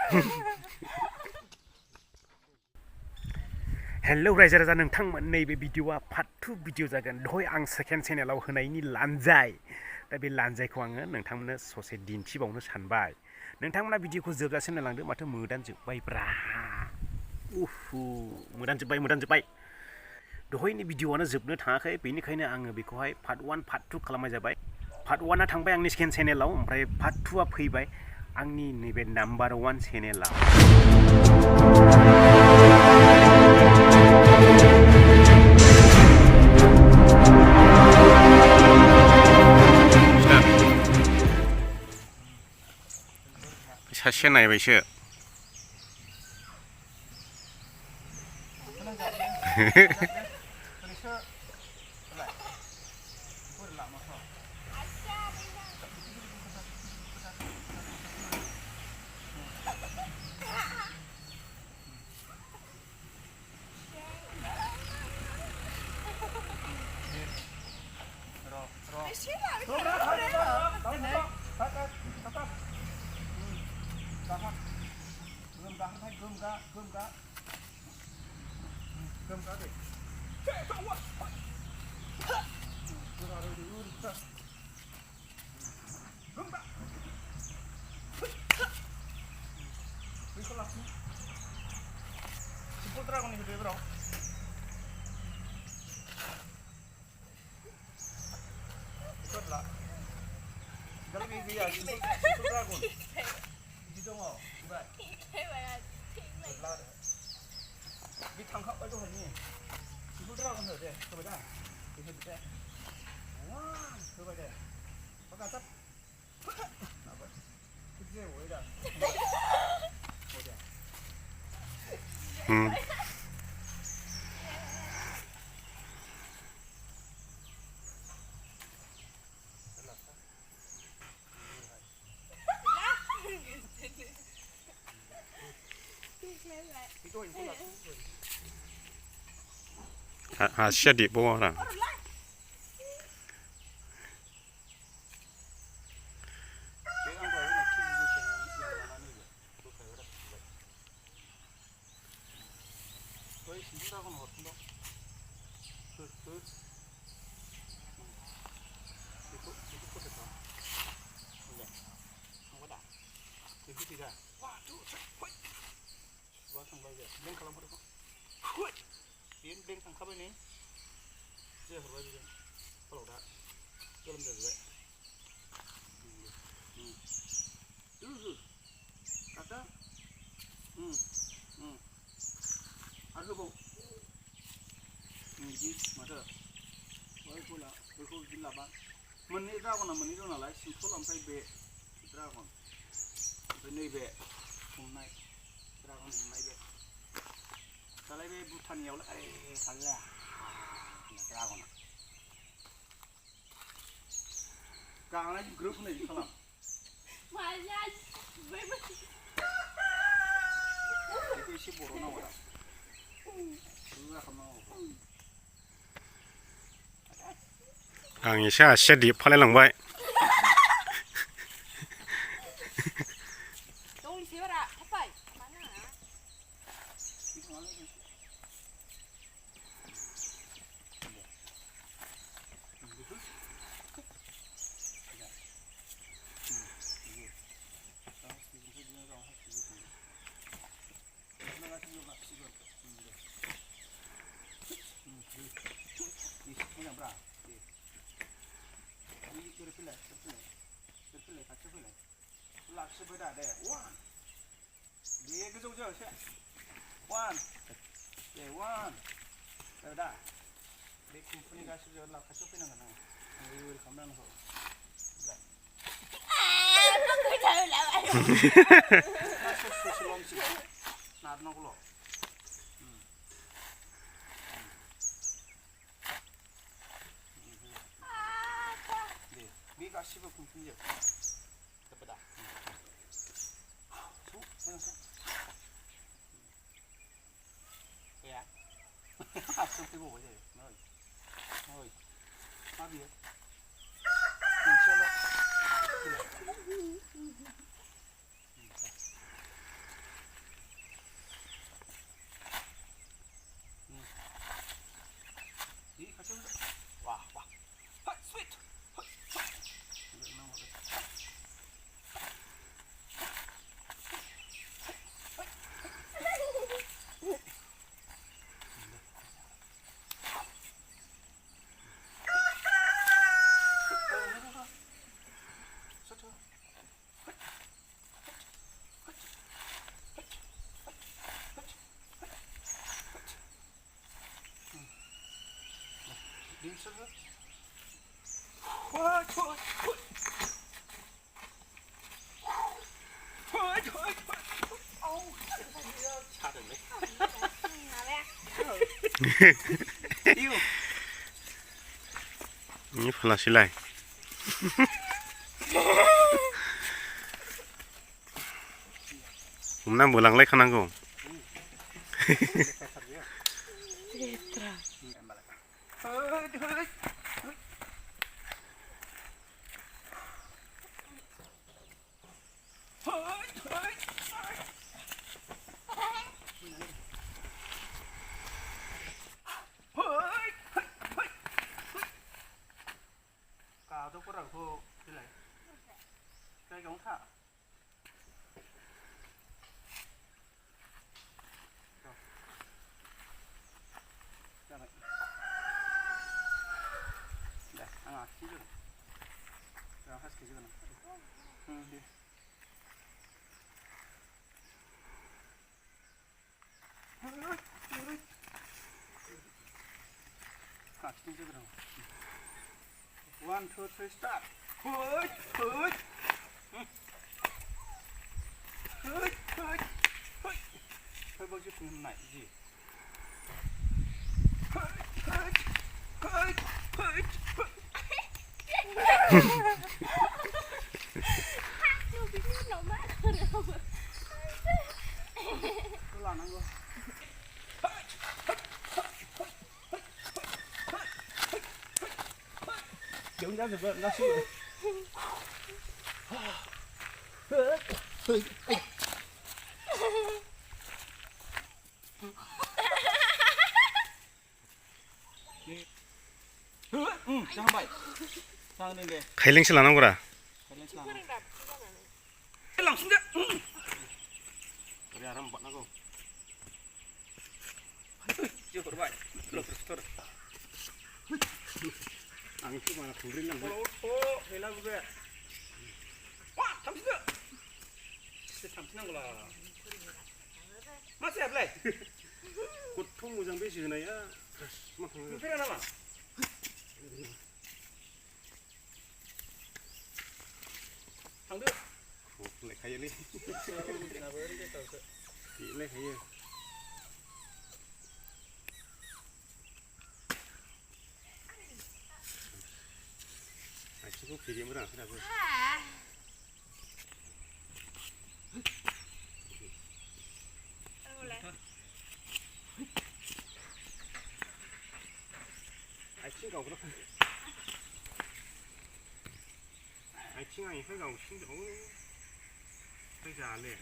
Hello रायजो राजा नोंथांमोन नैबे भिडिअआ पार्ट 2 भिडिअ जागोन दहाय आं सेकेन्ड चेनेलाव होनायनि लानजाय दा बे लानजायखौ आङो नोंथांमोननो ससे दिन्थिबावनो सानबाय नोंथांमोना भिडिअखौ जोबजासिम नायलांदो माथो मोदानजोब्बायब्रा उफु मोदानजोब्बाय दहायनि भिडिअआनो जोबनो थाङाखै बेनिखायनो आङो बेखौहाय पार्ट 1 पार्ट 2 खालामनाय जाबाय पार्ट 1आ थांबाय आंनि सेकेन्ड चेनेलाव ओमफ्राय पार्ट 2आ फैबाय आंनि नैबे नाम्बार 1 चेनेलाव सासे नायबायसो Asia di bawah lah. Menit dragon menit dong nalar, simpul sampai be dragon. Ini be, naik dragon naik be. Kalau be bukan ya ulah, salah, dragon. Kang lagi grup nih salam. Mana? Itu isi borona orang. Sudah kenal. आं एसे आसिया दिफालायलांबाय Ini flasilai. Umna bulanglai khananggo. One, two, three, start. Hơi bao nhiêu phần này gì? Kiểu ra được nó chịu. Kailing sila nang kura. Langsung dia. Kali aram buat nago. Jauh berbaik. Terus. Angin tu mana kuring lang. Oh, hela gue. Wah, tamsin dia. Tamsin nang gula. Masih apa lagi? Kutung mujang besi kena ya. Makan. Kira nama? Thằng đứa lại khay đi lấy khay chỉ có phí điểm nữa thế nào vậy ai xin cầu nó ai xin ai phải cầu xin chỗ phải già lên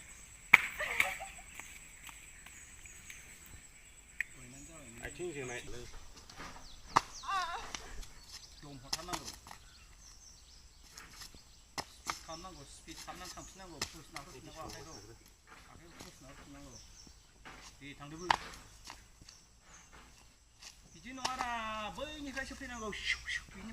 ai xin gì này 좀 버탄나고 탐나고 스피드 탐난 탐나고 푸스 나고 나고 해도 아게 푸스 나고 이 당대부 이제 너라 뭐니까 쇼핑하고 슉슉